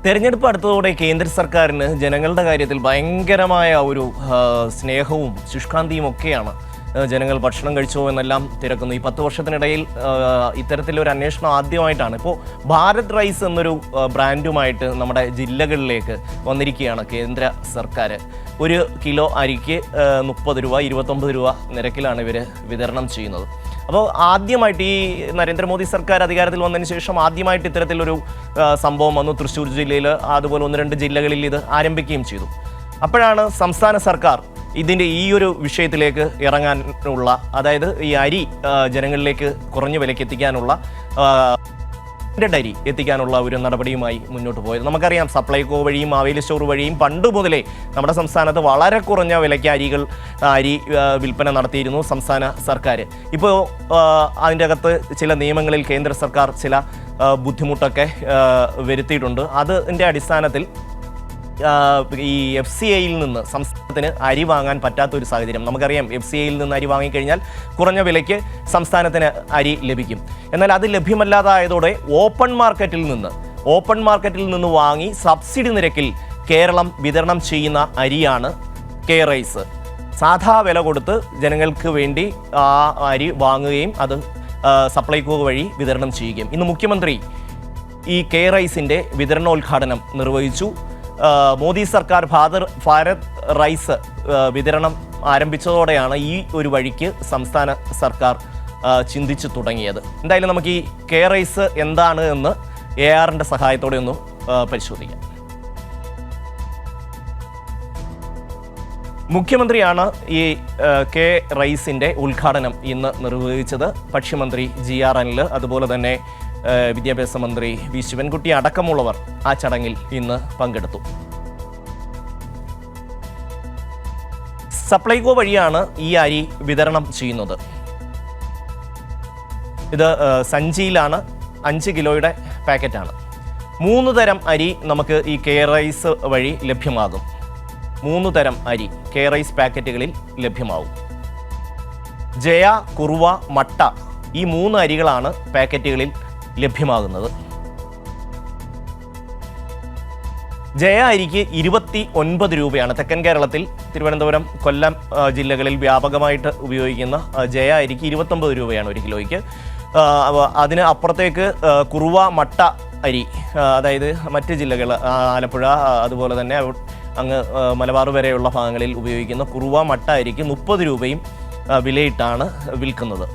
തെരഞ്ഞെടുപ്പ് അടുത്തതോടെ കേന്ദ്ര സർക്കാരിന് ജനങ്ങളുടെ കാര്യത്തിൽ ഭയങ്കരമായ ഒരു സ്നേഹവും ശുഷ്കാന്തിയും ഒക്കെയാണ്. ജനങ്ങൾ ഭക്ഷണം കഴിച്ചോ എന്നെല്ലാം തിരക്കുന്നു. ഈ 10 വർഷത്തിനിടയിൽ ഇത്തരത്തിലൊരു അന്വേഷണം ആദ്യമായിട്ടാണ്. ഇപ്പോൾ ഭാരത് റൈസ് എന്നൊരു ബ്രാൻഡുമായിട്ട് നമ്മുടെ ജില്ലകളിലേക്ക് വന്നിരിക്കുകയാണ് കേന്ദ്ര സർക്കാർ. 1 കിലോ അരിക്ക് 30 രൂപ 29 രൂപ നിരക്കിലാണ് ഇവർ വിതരണം ചെയ്യുന്നത്. അപ്പോൾ ആദ്യമായിട്ട് ഈ നരേന്ദ്രമോദി സർക്കാർ അധികാരത്തിൽ വന്നതിന് ശേഷം ആദ്യമായിട്ട് ഇത്തരത്തിലൊരു സംഭവം വന്നു. തൃശ്ശൂർ ജില്ലയിൽ, അതുപോലെ 1-2 ജില്ലകളിൽ ഇത് ആരംഭിക്കുകയും ചെയ്തു. അപ്പോഴാണ് സംസ്ഥാന സർക്കാർ ഇതിൻ്റെ ഈ ഒരു വിഷയത്തിലേക്ക് ഇറങ്ങാനുള്ള, അതായത് ഈ അരി ജനങ്ങളിലേക്ക് കുറഞ്ഞ വിലയ്ക്ക് എത്തിക്കാനുള്ള അരി എത്തിക്കാനുള്ള ഒരു നടപടിയുമായി മുന്നോട്ട് പോയത്. നമുക്കറിയാം, സപ്ലൈകോ വഴിയും മാവേലി സ്റ്റോർ വഴിയും പണ്ട് മുതലേ നമ്മുടെ സംസ്ഥാനത്ത് വളരെ കുറഞ്ഞ വിലയ്ക്ക് അരി വിൽപ്പന നടത്തിയിരുന്നു സംസ്ഥാന സർക്കാർ. ഇപ്പോൾ അതിൻ്റെ അകത്ത് ചില നിയമങ്ങളിൽ കേന്ദ്ര സർക്കാർ ചില ബുദ്ധിമുട്ടൊക്കെ വരുത്തിയിട്ടുണ്ട്. അതിൻ്റെ അടിസ്ഥാനത്തിൽ ഈ FCIയിൽ നിന്ന് സംസ്ഥാനത്തിന് അരി വാങ്ങാൻ പറ്റാത്തൊരു സാഹചര്യം. നമുക്കറിയാം, FCIയിൽ നിന്ന് അരി വാങ്ങിക്കഴിഞ്ഞാൽ കുറഞ്ഞ വിലയ്ക്ക് സംസ്ഥാനത്തിന് അരി ലഭിക്കും. എന്നാൽ അത് ലഭ്യമല്ലാതായതോടെ ഓപ്പൺ മാർക്കറ്റിൽ നിന്ന് വാങ്ങി സബ്സിഡി നിരക്കിൽ കേരളം വിതരണം ചെയ്യുന്ന അരിയാണ് കെ റൈസ്. സാധാ വില കൊടുത്ത് ജനങ്ങൾക്ക് വേണ്ടി ആ അരി വാങ്ങുകയും അത് സപ്ലൈകോ വഴി വിതരണം ചെയ്യുകയും. ഇന്ന് മുഖ്യമന്ത്രി ഈ കെ റൈസിൻ്റെ വിതരണോദ്ഘാടനം നിർവഹിച്ചു. മോദി സർക്കാർ ഭാരത് റൈസ് വിതരണം ആരംഭിച്ചതോടെയാണ് ഈ ഒരു വഴിക്ക് സംസ്ഥാന സർക്കാർ ചിന്തിച്ചു തുടങ്ങിയത്. എന്തായാലും നമുക്ക് ഈ കെ റൈസ് എന്താണ് എന്ന് ARന്റെ സഹായത്തോടെ ഒന്ന് പരിശോധിക്കാം. മുഖ്യമന്ത്രിയാണ് ഈ കെ റൈസിൻ്റെ ഉദ്ഘാടനം ഇന്ന് നിർവഹിച്ചത്. ഭക്ഷ്യമന്ത്രി GR അനിൽ, അതുപോലെ തന്നെ വിദ്യാഭ്യാസ മന്ത്രി വി ശിവൻകുട്ടി അടക്കമുള്ളവർ ആ ചടങ്ങിൽ ഇന്ന് പങ്കെടുത്തു. സപ്ലൈകോ വഴിയാണ് ഈ അരി വിതരണം ചെയ്യുന്നത്. ഇത് സഞ്ചിയിലാണ്, 5 കിലോയുടെ പാക്കറ്റാണ്. 3 തരം അരി നമുക്ക് ഈ കെ റൈസ് വഴി ലഭ്യമാകും. 3 തരം അരി കെ റൈസ് പാക്കറ്റുകളിൽ ലഭ്യമാകും. ജയ, കുറുവ, മട്ട, ഈ 3 അരികളാണ് പാക്കറ്റുകളിൽ ലഭ്യമാകുന്നത്. ജയ അരിക്ക് 29 രൂപയാണ്. തെക്കൻ കേരളത്തിൽ തിരുവനന്തപുരം, കൊല്ലം ജില്ലകളിൽ വ്യാപകമായിട്ട് ഉപയോഗിക്കുന്ന ജയ അരിക്ക് 29 രൂപയാണ് 1 കിലോയ്ക്ക്. അതിന് അപ്പുറത്തേക്ക് കുറുവ, മട്ട അരി, അതായത് മറ്റ് ജില്ലകൾ ആലപ്പുഴ, അതുപോലെ തന്നെ അങ്ങ് മലബാർ വരെയുള്ള ഭാഗങ്ങളിൽ ഉപയോഗിക്കുന്ന കുറുവ, മട്ട അരിക്ക് 30 രൂപയും വിലയിട്ടാണ് വിൽക്കുന്നത്.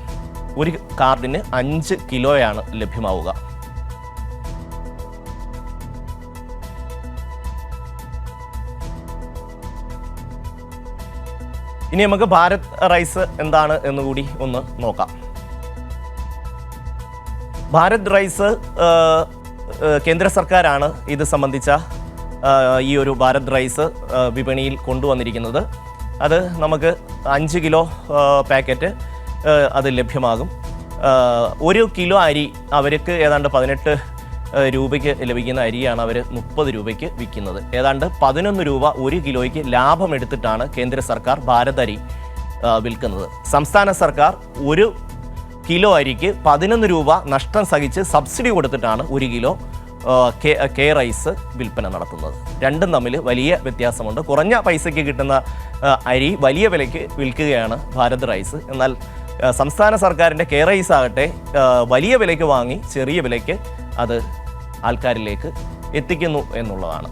1 കാർഡിന് 5 കിലോയാണ് ലഭ്യമാവുക. ഇനി നമുക്ക് ഭാരത് റൈസ് എന്താണ് എന്നുകൂടി ഒന്ന് നോക്കാം. ഭാരത് റൈസ് കേന്ദ്ര സർക്കാരാണ് ഇത് സംബന്ധിച്ച ഈ ഒരു ഭാരത് റൈസ് വിപണിയിൽ കൊണ്ടുവന്നിരിക്കുന്നത്. അത് നമുക്ക് 5 കിലോ പാക്കറ്റ് അത് ലഭ്യമാകും. 1 കിലോ അരി അവർക്ക് ഏതാണ്ട് 18 രൂപയ്ക്ക് ലഭിക്കുന്ന അരിയാണ് അവർ 30 രൂപയ്ക്ക് വിൽക്കുന്നത്. ഏതാണ്ട് 11 രൂപ 1 കിലോയ്ക്ക് ലാഭമെടുത്തിട്ടാണ് കേന്ദ്ര സർക്കാർ ഭാരത് അരി വിൽക്കുന്നത്. സംസ്ഥാന സർക്കാർ 1 കിലോ അരിക്ക് 11 രൂപ നഷ്ടം സഹിച്ച് സബ്സിഡി കൊടുത്തിട്ടാണ് 1 കിലോ കെ റൈസ് വിൽപ്പന നടത്തുന്നത്. രണ്ടും തമ്മിൽ വലിയ വ്യത്യാസമുണ്ട്. കുറഞ്ഞ പൈസയ്ക്ക് കിട്ടുന്ന അരി വലിയ വിലയ്ക്ക് വിൽക്കുകയാണ് ഭാരത് റൈസ്. എന്നാൽ സംസ്ഥാന സർക്കാരിൻ്റെ കെ റൈസ് ആകട്ടെ വലിയ വിലയ്ക്ക് വാങ്ങി ചെറിയ വിലയ്ക്ക് അത് ആൾക്കാരിലേക്ക് എത്തിക്കുന്നു എന്നുള്ളതാണ്.